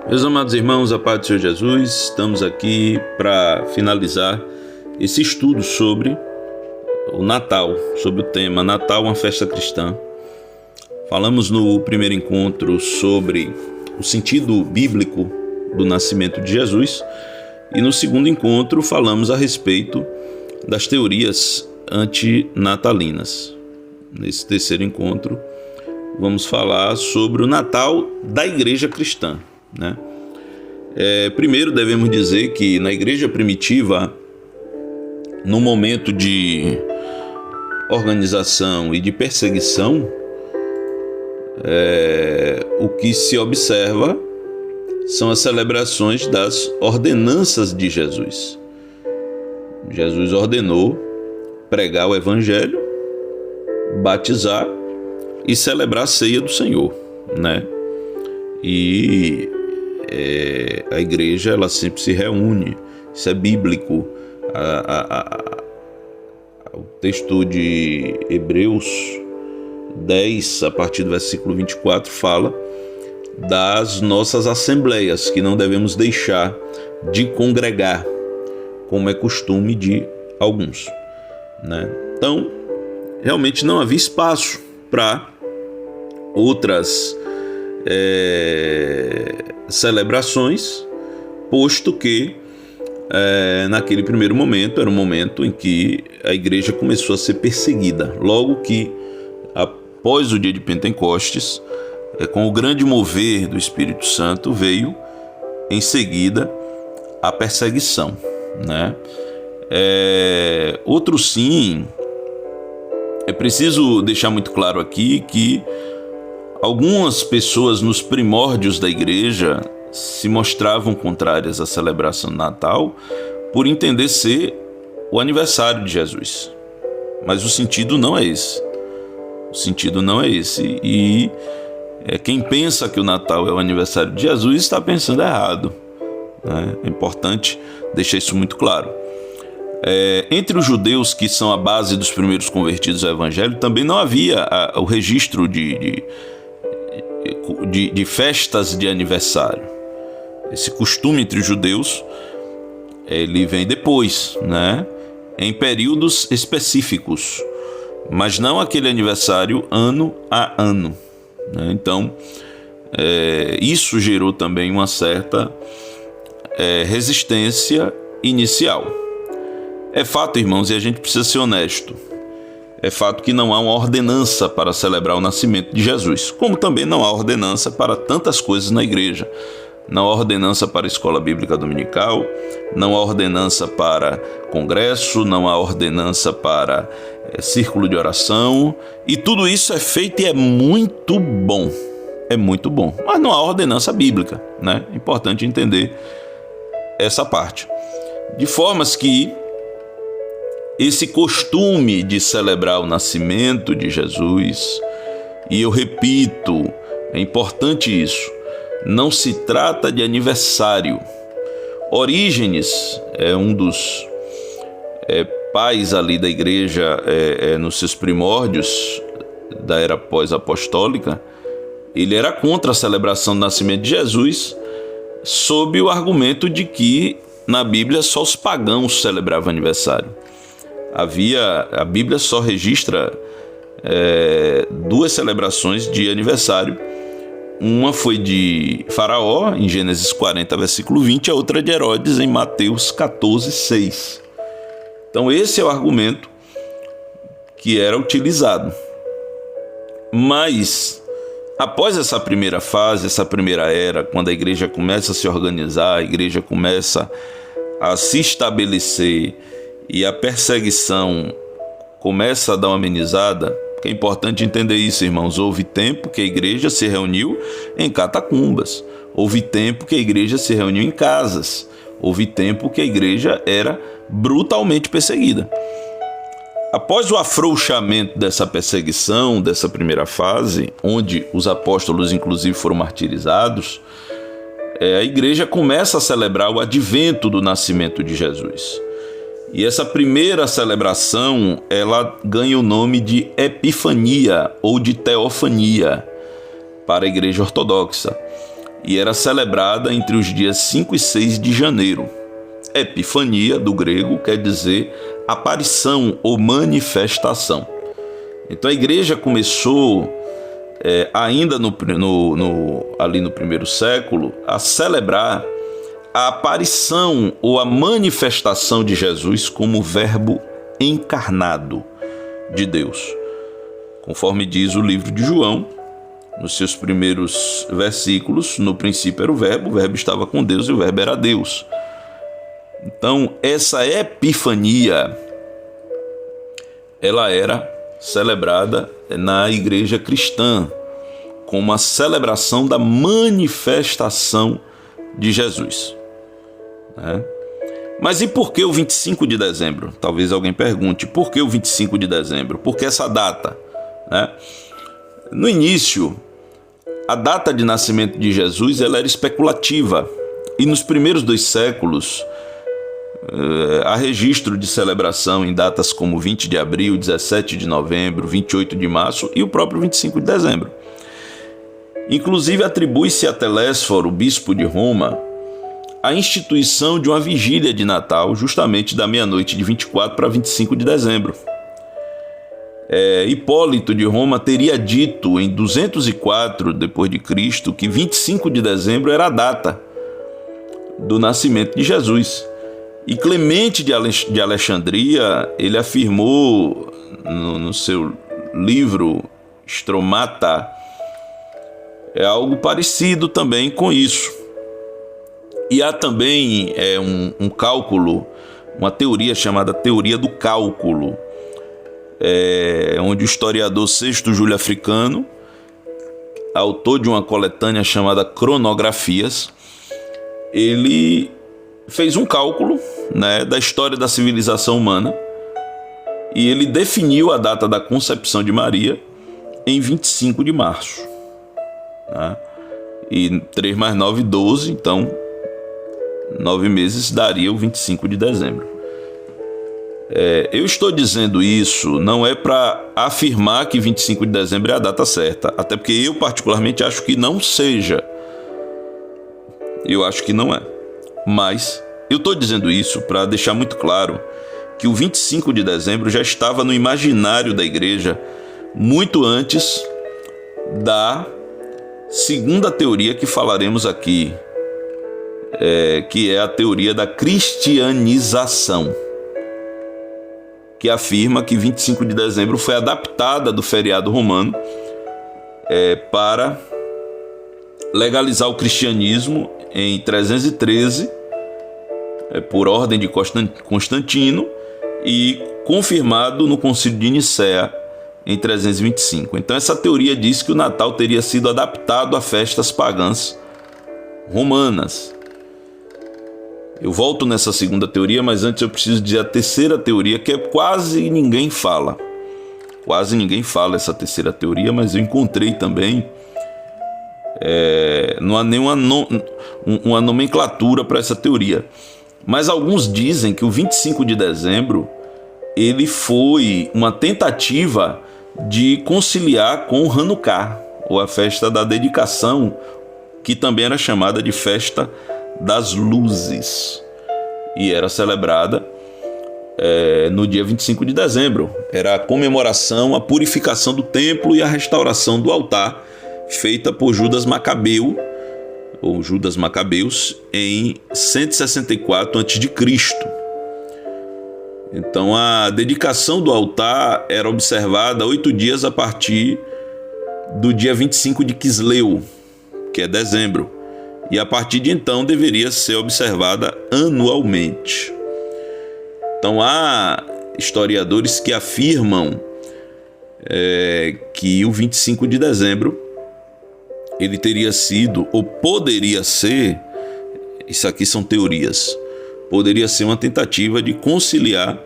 Meus amados irmãos, a paz do Senhor Jesus, estamos aqui para finalizar esse estudo sobre o Natal, sobre o tema Natal, uma festa cristã. Falamos no primeiro encontro sobre o sentido bíblico do nascimento de Jesus e no segundo encontro falamos a respeito das teorias antinatalinas. Nesse terceiro encontro vamos falar sobre o Natal da Igreja Cristã. Primeiro devemos dizer que na igreja primitiva, no momento de organização e de perseguição, o que se observa são as celebrações das ordenanças de Jesus. Jesus ordenou pregar o evangelho, batizar e celebrar a ceia do Senhor, E a igreja, ela sempre se reúne. Isso é bíblico. O texto de Hebreus 10, a partir do versículo 24, fala das nossas assembleias, que não devemos deixar de congregar, como é costume de alguns, Então, realmente não havia espaço para outras celebrações, posto que naquele primeiro momento era um momento em que a igreja começou a ser perseguida. Logo que após o dia de Pentecostes, com o grande mover do Espírito Santo, veio em seguida a perseguição, Outro sim, é preciso deixar muito claro aqui que algumas pessoas nos primórdios da igreja se mostravam contrárias à celebração do Natal por entender ser o aniversário de Jesus. Mas o sentido não é esse. O sentido não é esse. E quem pensa que o Natal é o aniversário de Jesus está pensando errado. É importante deixar isso muito claro. Entre os judeus, que são a base dos primeiros convertidos ao Evangelho, também não havia o registro de festas de aniversário. Esse costume entre os judeus, ele vem depois, em períodos específicos, mas não aquele aniversário ano a ano, Então, isso gerou também uma certa resistência inicial. É fato, irmãos, e a gente precisa ser honesto, é fato que não há uma ordenança para celebrar o nascimento de Jesus, como também não há ordenança para tantas coisas na igreja. Não há ordenança para a escola bíblica dominical, não há ordenança para congresso, não há ordenança para círculo de oração, e tudo isso é feito e é muito bom, mas não há ordenança bíblica, É importante entender essa parte. De formas que esse costume de celebrar o nascimento de Jesus, e eu repito, é importante isso, não se trata de aniversário. Orígenes é um dos pais ali da igreja nos seus primórdios da era pós-apostólica. Ele era contra a celebração do nascimento de Jesus, sob o argumento de que na Bíblia só os pagãos celebravam aniversário. A Bíblia só registra duas celebrações de aniversário. Uma foi de Faraó, em Gênesis 40, versículo 20, a outra de Herodes, em Mateus 14, 6. Então esse é o argumento que era utilizado. Mas, após essa primeira fase, essa primeira era, quando a igreja começa a se organizar, a igreja começa a se estabelecer e a perseguição começa a dar uma amenizada, é importante entender isso, irmãos. Houve tempo que a igreja se reuniu em catacumbas, houve tempo que a igreja se reuniu em casas, houve tempo que a igreja era brutalmente perseguida. Após o afrouxamento dessa perseguição, dessa primeira fase, onde os apóstolos inclusive foram martirizados, a igreja começa a celebrar o advento do nascimento de Jesus. E essa primeira celebração, ela ganha o nome de Epifania ou de Teofania para a igreja ortodoxa. e era celebrada entre os dias 5 e 6 de janeiro. Epifania, do grego, quer dizer aparição ou manifestação. Então a igreja começou, ainda ali no primeiro século, a celebrar a aparição ou a manifestação de Jesus como verbo encarnado de Deus. Conforme diz o livro de João, nos seus primeiros versículos, no princípio era o verbo estava com Deus e o verbo era Deus. Então, essa epifania, ela era celebrada na igreja cristã como a celebração da manifestação de Jesus. Mas e por que o 25 de dezembro? Talvez alguém pergunte, por que o 25 de dezembro? Por que essa data? No início, a data de nascimento de Jesus ela era especulativa, e nos primeiros 2 séculos há registro de celebração em datas como 20 de abril, 17 de novembro, 28 de março e o próprio 25 de dezembro. Inclusive atribui-se a Telésforo, bispo de Roma, a instituição de uma vigília de Natal, justamente da meia-noite de 24 para 25 de dezembro. Hipólito de Roma teria dito em 204 d.C. que 25 de dezembro era a data do nascimento de Jesus. E Clemente de Alexandria, ele afirmou no seu livro Stromata algo parecido também com isso. E há também um cálculo, uma teoria chamada teoria do cálculo, onde o historiador Sexto Júlio Africano, autor de uma coletânea chamada Cronografias, ele fez um cálculo, da história da civilização humana, e ele definiu a data da concepção de Maria em 25 de março. E 3 mais 9, 12, então 9 meses daria o 25 de dezembro. Eu estou dizendo isso não é para afirmar que 25 de dezembro é a data certa, até porque eu particularmente acho que não seja. Eu acho que não é. Mas eu estou dizendo isso para deixar muito claro que o 25 de dezembro já estava no imaginário da igreja muito antes da segunda teoria que falaremos aqui, que é a teoria da cristianização, que afirma que 25 de dezembro foi adaptada do feriado romano para legalizar o cristianismo em 313, por ordem de Constantino, e confirmado no Concílio de Nicéia em 325. Então essa teoria diz que o Natal teria sido adaptado a festas pagãs romanas. Eu volto nessa segunda teoria, mas antes eu preciso dizer a terceira teoria, que quase ninguém fala. Quase ninguém fala essa terceira teoria, mas eu encontrei também. Não há nenhuma uma nomenclatura para essa teoria. Mas alguns dizem que o 25 de dezembro ele foi uma tentativa de conciliar com o Hanukkah, ou a festa da dedicação, que também era chamada de festa das luzes, e era celebrada no dia 25 de dezembro. Era a comemoração, a purificação do templo e a restauração do altar, feita por Judas Macabeu, ou Judas Macabeus, em 164 a.C. Então a dedicação do altar era observada 8 dias a partir do dia 25 de Quisleu, que é dezembro, e a partir de então deveria ser observada anualmente. Então há historiadores que afirmam que o 25 de dezembro ele teria sido, ou poderia ser, isso aqui são teorias, poderia ser uma tentativa de conciliar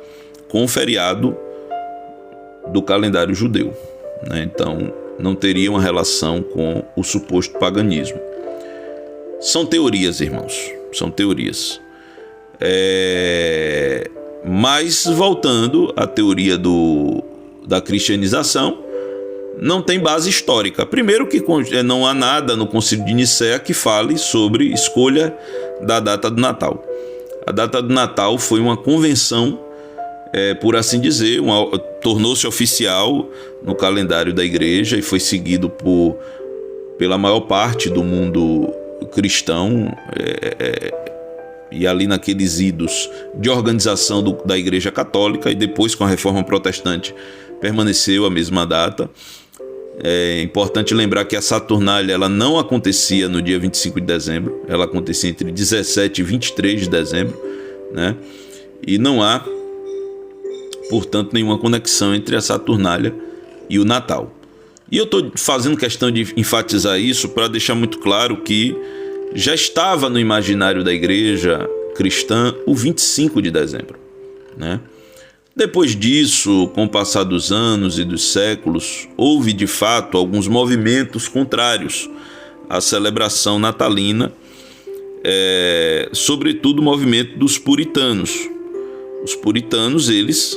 com o feriado do calendário judeu, Então não teria uma relação com o suposto paganismo. São teorias, irmãos, são teorias. Mas voltando à teoria da cristianização, não tem base histórica. Primeiro que não há nada no Concílio de Nicéia que fale sobre escolha da data do Natal. A data do Natal foi uma convenção, por assim dizer, tornou-se oficial no calendário da igreja e foi seguido pela maior parte do mundo cristão, e ali naqueles idos de organização da Igreja Católica, e depois com a Reforma Protestante permaneceu a mesma data. É importante lembrar que a Saturnália ela não acontecia no dia 25 de dezembro, ela acontecia entre 17 e 23 de dezembro, né? E não há, portanto, nenhuma conexão entre a Saturnália e o Natal. E eu estou fazendo questão de enfatizar isso para deixar muito claro que já estava no imaginário da igreja cristã o 25 de dezembro, né? Depois disso, com o passar dos anos e dos séculos, houve de fato alguns movimentos contrários à celebração natalina, sobretudo o movimento dos puritanos. Os puritanos, eles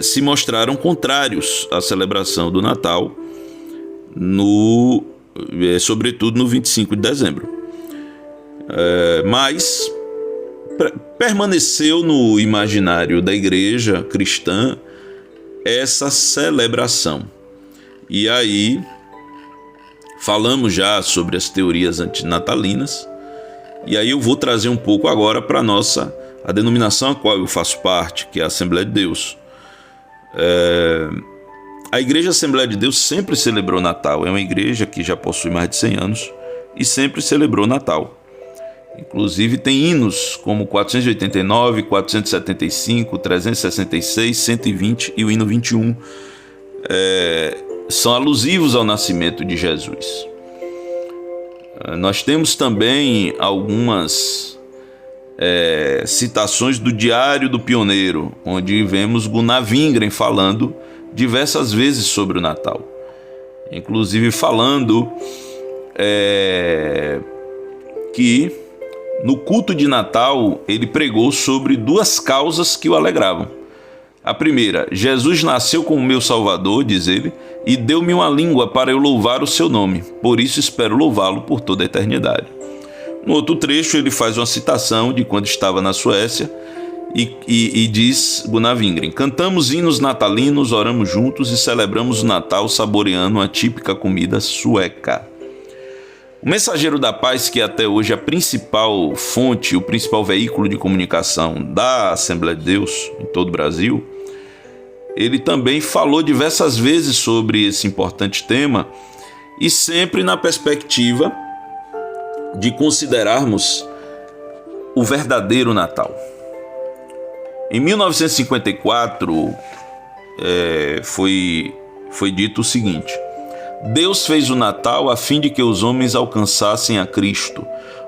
se mostraram contrários à celebração do Natal, sobretudo no 25 de dezembro. Mas permaneceu no imaginário da igreja cristã essa celebração. E aí falamos já sobre as teorias antinatalinas, e aí eu vou trazer um pouco agora para a denominação a qual eu faço parte, que é a Assembleia de Deus. A Igreja Assembleia de Deus sempre celebrou Natal. É uma igreja que já possui mais de 100 anos e sempre celebrou Natal. Inclusive tem hinos como 489, 475, 366, 120 e o hino 21. São alusivos ao nascimento de Jesus. Nós temos também algumas citações do Diário do Pioneiro, onde vemos Gunnar Wingren falando diversas vezes sobre o Natal, inclusive falando que no culto de Natal ele pregou sobre duas causas que o alegravam. A primeira: Jesus nasceu como meu Salvador, diz ele, e deu-me uma língua para eu louvar o seu nome, por isso espero louvá-lo por toda a eternidade. No outro trecho ele faz uma citação de quando estava na Suécia e diz Gunnar Wingren: cantamos hinos natalinos, oramos juntos e celebramos o Natal saboreando uma típica comida sueca. O Mensageiro da Paz, que até hoje é a principal fonte, o principal veículo de comunicação da Assembleia de Deus em todo o Brasil, ele também falou diversas vezes sobre esse importante tema, e sempre na perspectiva de considerarmos o verdadeiro Natal. Em 1954 foi dito o seguinte: Deus fez o Natal a fim de que os homens alcançassem a Cristo,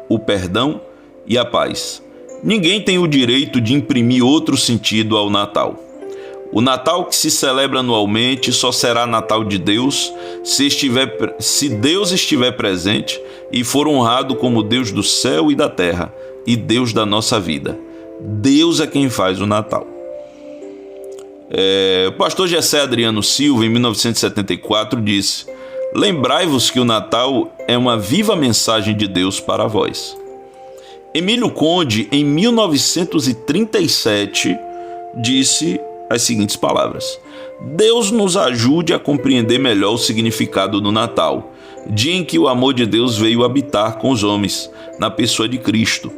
o perdão e a paz. Ninguém tem o direito de imprimir outro sentido ao Natal. O Natal que se celebra anualmente só será Natal de Deus se Deus estiver presente e for honrado como Deus do céu e da terra e Deus da nossa vida. Deus é quem faz o Natal. O pastor Gessé Adriano Silva, em 1974, disse: lembrai-vos que o Natal é uma viva mensagem de Deus para vós. Emílio Conde, em 1937, disse as seguintes palavras: Deus nos ajude a compreender melhor o significado do Natal, dia em que o amor de Deus veio habitar com os homens, na pessoa de Cristo,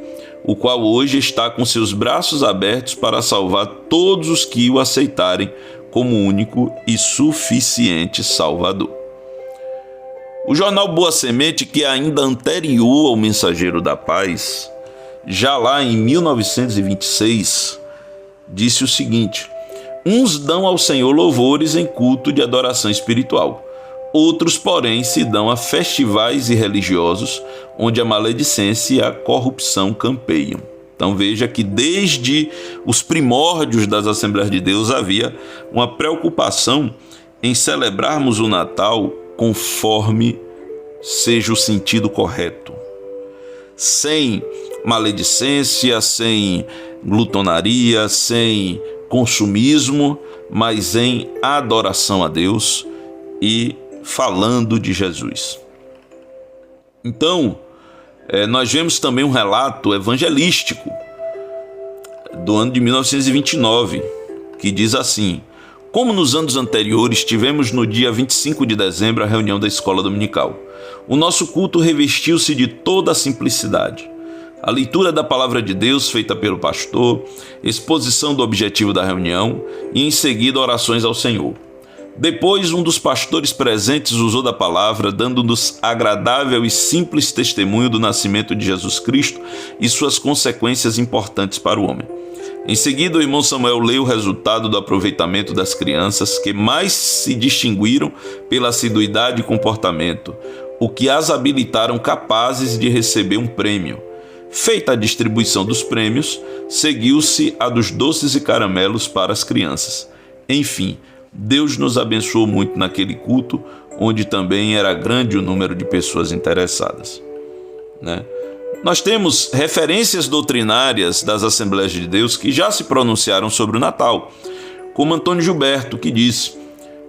o qual hoje está com seus braços abertos para salvar todos os que o aceitarem como único e suficiente Salvador. O jornal Boa Semente, que é ainda anterior ao Mensageiro da Paz, já lá em 1926, disse o seguinte: uns dão ao Senhor louvores em culto de adoração espiritual, outros, porém, se dão a festivais irreligiosos, onde a maledicência e a corrupção campeiam. Então veja que desde os primórdios das Assembleias de Deus havia uma preocupação em celebrarmos o Natal conforme seja o sentido correto, sem maledicência, sem glutonaria, sem consumismo, mas em adoração a Deus e falando de Jesus. Então, nós vemos também um relato evangelístico do ano de 1929, que diz assim: como nos anos anteriores, tivemos no dia 25 de dezembro a reunião da escola dominical. O nosso culto revestiu-se de toda a simplicidade. A leitura da palavra de Deus feita pelo pastor, exposição do objetivo da reunião e, em seguida, orações ao Senhor. Depois, um dos pastores presentes usou da palavra, dando-nos agradável e simples testemunho do nascimento de Jesus Cristo e suas consequências importantes para o homem. Em seguida, o irmão Samuel leu o resultado do aproveitamento das crianças, que mais se distinguiram pela assiduidade e comportamento, o que as habilitaram capazes de receber um prêmio. Feita a distribuição dos prêmios, seguiu-se a dos doces e caramelos para as crianças. Enfim, Deus nos abençoou muito naquele culto, onde também era grande o número de pessoas interessadas, né? Nós temos referências doutrinárias das Assembleias de Deus que já se pronunciaram sobre o Natal, como Antônio Gilberto, que diz: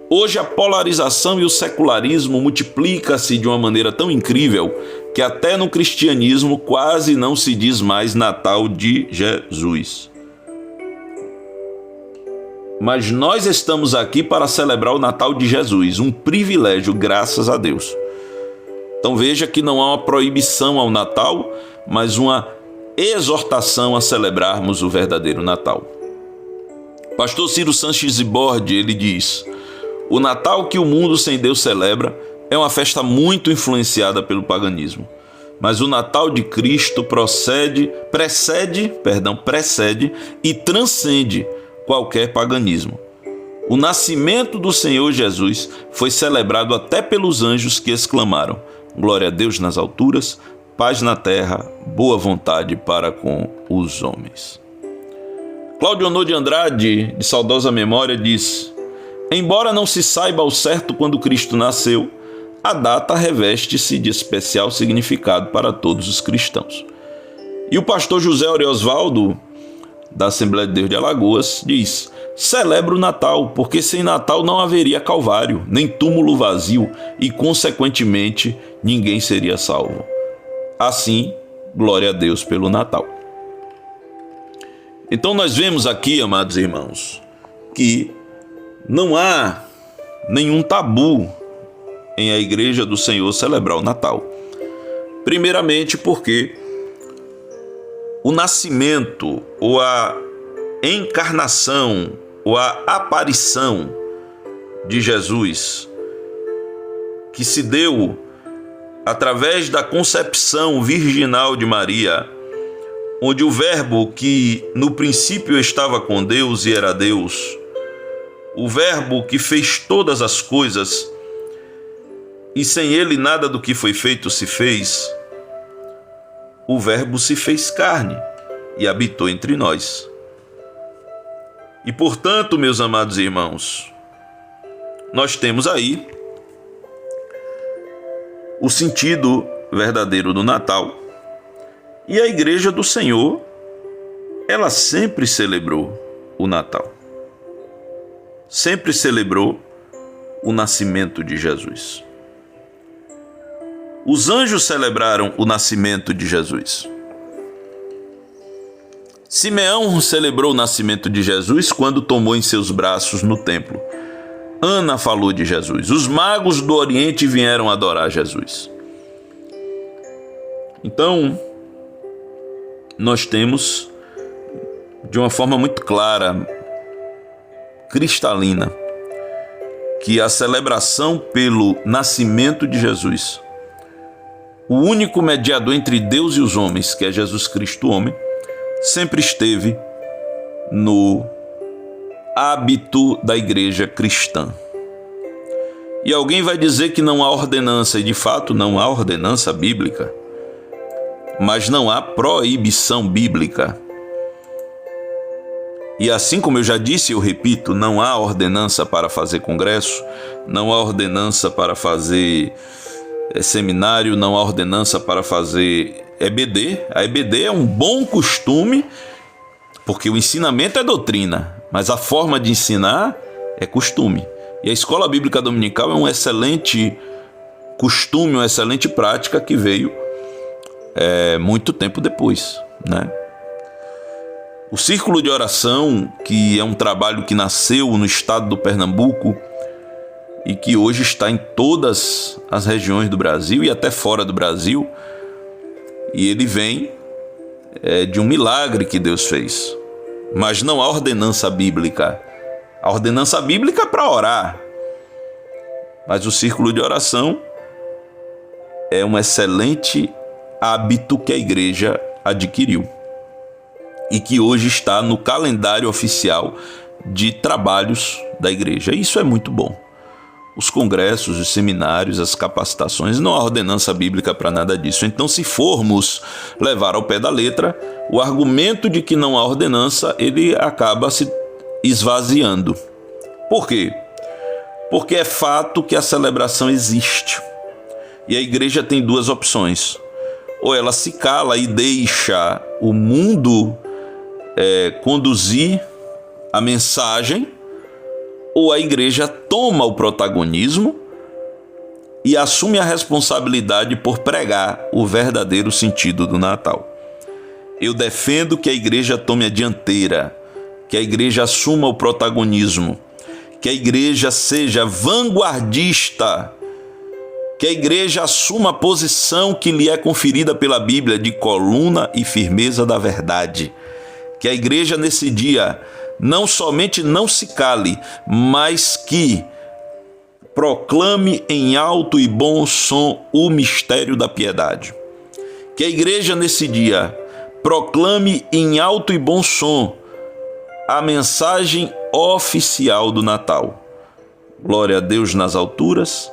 hoje a polarização e o secularismo multiplica-se de uma maneira tão incrível que até no cristianismo quase não se diz mais Natal de Jesus. Mas nós estamos aqui para celebrar o Natal de Jesus, um privilégio, graças a Deus. Então veja que não há uma proibição ao Natal, mas uma exortação a celebrarmos o verdadeiro Natal. Pastor Ciro Sanches Bordi, ele diz: o Natal que o mundo sem Deus celebra é uma festa muito influenciada pelo paganismo. Mas o Natal de Cristo precede e transcende qualquer paganismo. O nascimento do Senhor Jesus foi celebrado até pelos anjos que exclamaram: glória a Deus nas alturas, paz na terra, boa vontade para com os homens. Cláudio Honor de Andrade, de saudosa memória, diz: embora não se saiba ao certo quando Cristo nasceu, a data reveste-se de especial significado para todos os cristãos. E o pastor José Oriosvaldo, da Assembleia de Deus de Alagoas, diz: celebra o Natal, porque sem Natal não haveria Calvário, nem túmulo vazio e, consequentemente, ninguém seria salvo. Assim, glória a Deus pelo Natal. Então nós vemos aqui, amados irmãos, que não há nenhum tabu em a Igreja do Senhor celebrar o Natal. Primeiramente porque o nascimento ou a encarnação ou a aparição de Jesus, que se deu através da concepção virginal de Maria, onde o Verbo que no princípio estava com Deus e era Deus, o Verbo que fez todas as coisas e sem ele nada do que foi feito se fez, o Verbo se fez carne e habitou entre nós. E portanto, meus amados irmãos, nós temos aí o sentido verdadeiro do Natal. E a Igreja do Senhor, ela sempre celebrou o Natal. Sempre celebrou o nascimento de Jesus. Os anjos celebraram o nascimento de Jesus. Simeão celebrou o nascimento de Jesus quando tomou em seus braços no templo. Ana falou de Jesus. Os magos do Oriente vieram adorar Jesus. Então, nós temos, de uma forma muito clara, cristalina, que a celebração pelo nascimento de Jesus, o único mediador entre Deus e os homens, que é Jesus Cristo, homem, sempre esteve no hábito da igreja cristã. E alguém vai dizer que não há ordenança, e de fato não há ordenança bíblica, mas não há proibição bíblica. E assim como eu já disse, eu repito, não há ordenança para fazer congresso, não há ordenança para fazer seminário, não há ordenança para fazer EBD. A EBD é um bom costume, porque o ensinamento é doutrina, mas a forma de ensinar é costume. E a escola bíblica dominical é um excelente costume, uma excelente prática que veio muito tempo depois, né? O círculo de oração, que é um trabalho que nasceu no estado do Pernambuco e que hoje está em todas as regiões do Brasil e até fora do Brasil, e ele vem de um milagre que Deus fez. Mas não há ordenança bíblica. A ordenança bíblica é para orar, mas o círculo de oração é um excelente hábito que a igreja adquiriu e que hoje está no calendário oficial de trabalhos da igreja. Isso é muito bom. Os congressos, os seminários, as capacitações, não há ordenança bíblica para nada disso. Então, se formos levar ao pé da letra, o argumento de que não há ordenança, ele acaba se esvaziando. Por quê? Porque é fato que a celebração existe. E a igreja tem duas opções. Ou ela se cala e deixa o mundo conduzir a mensagem, ou a igreja toma o protagonismo e assume a responsabilidade por pregar o verdadeiro sentido do Natal. Eu defendo que a igreja tome a dianteira, que a igreja assuma o protagonismo, que a igreja seja vanguardista, que a igreja assuma a posição que lhe é conferida pela Bíblia de coluna e firmeza da verdade. Que a igreja nesse dia não somente não se cale, mas que proclame em alto e bom som o mistério da piedade. Que a igreja nesse dia proclame em alto e bom som a mensagem oficial do Natal. Glória a Deus nas alturas,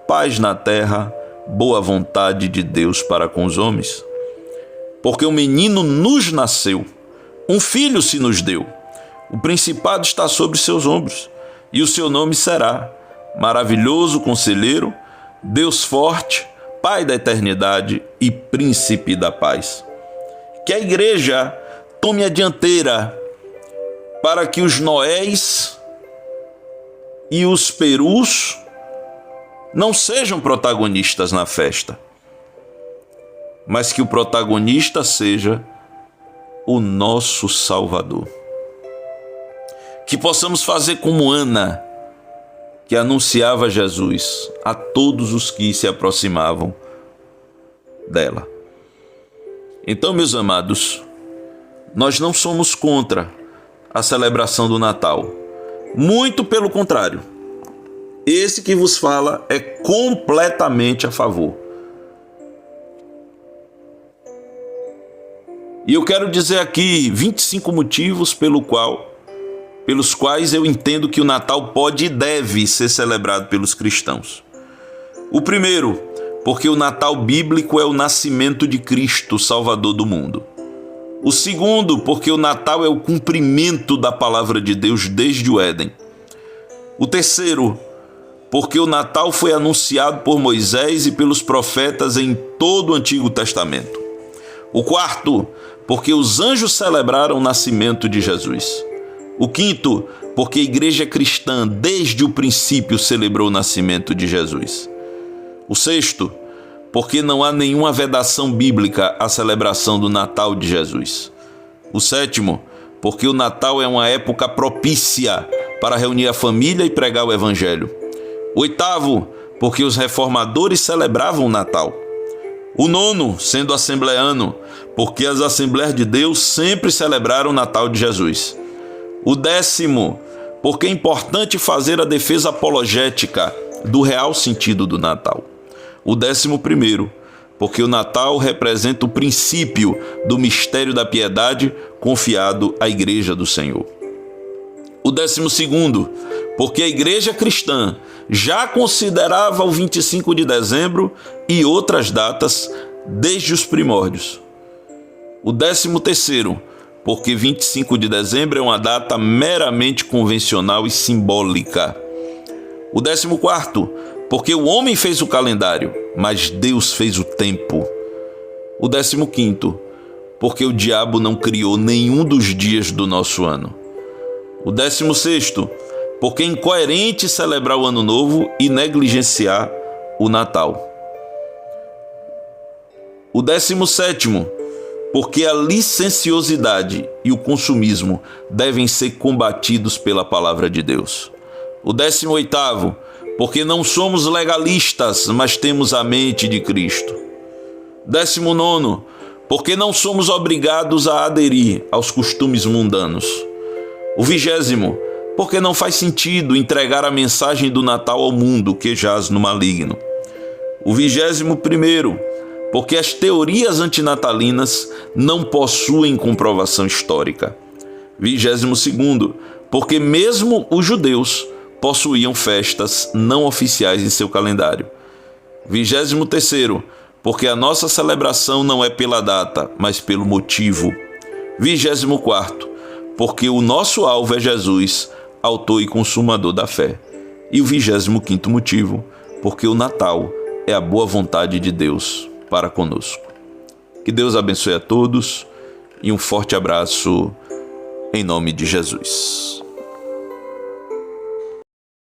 paz na terra, boa vontade de Deus para com os homens. Porque um menino nos nasceu, um filho se nos deu. O principado está sobre seus ombros, e o seu nome será Maravilhoso Conselheiro, Deus Forte, Pai da Eternidade e Príncipe da Paz. Que a igreja tome a dianteira para que os Noés e os Perus não sejam protagonistas na festa, mas que o protagonista seja o nosso Salvador. Que possamos fazer como Ana, que anunciava Jesus a todos os que se aproximavam dela. Então, meus amados, nós não somos contra a celebração do Natal. Muito pelo contrário. Esse que vos fala é completamente a favor. E eu quero dizer aqui 25 motivos pelos quais eu entendo que o Natal pode e deve ser celebrado pelos cristãos. O primeiro, porque o Natal bíblico é o nascimento de Cristo, Salvador do mundo. O segundo, porque o Natal é o cumprimento da palavra de Deus desde o Éden. O terceiro, porque o Natal foi anunciado por Moisés e pelos profetas em todo o Antigo Testamento. O quarto, porque os anjos celebraram o nascimento de Jesus. O quinto, porque a igreja cristã desde o princípio celebrou o nascimento de Jesus. O sexto, porque não há nenhuma vedação bíblica à celebração do Natal de Jesus. O sétimo, porque o Natal é uma época propícia para reunir a família e pregar o Evangelho. O oitavo, porque os reformadores celebravam o Natal. O nono, sendo assembleano, porque as Assembleias de Deus sempre celebraram o Natal de Jesus. O décimo, porque é importante fazer a defesa apologética do real sentido do Natal. O 11º, porque o Natal representa o princípio do mistério da piedade confiado à Igreja do Senhor. O 12º, porque a Igreja cristã já considerava o 25 de dezembro e outras datas desde os primórdios. O 13º, porque 25 de dezembro é uma data meramente convencional e simbólica. O 14º, porque o homem fez o calendário, mas Deus fez o tempo. O 15º, porque o diabo não criou nenhum dos dias do nosso ano. O 16º, porque é incoerente celebrar o Ano Novo e negligenciar o Natal. O 17º, porque a licenciosidade e o consumismo devem ser combatidos pela palavra de Deus. O 18º, porque não somos legalistas, mas temos a mente de Cristo. 19º, porque não somos obrigados a aderir aos costumes mundanos. O 20º, porque não faz sentido entregar a mensagem do Natal ao mundo que jaz no maligno. O 21º, porque as teorias antinatalinas não possuem comprovação histórica. 22º, porque mesmo os judeus possuíam festas não oficiais em seu calendário. 23º, porque a nossa celebração não é pela data, mas pelo motivo. 24º, porque o nosso alvo é Jesus, autor e consumador da fé. E o 25º motivo, porque o Natal é a boa vontade de Deus para conosco. Que Deus abençoe a todos e um forte abraço em nome de Jesus.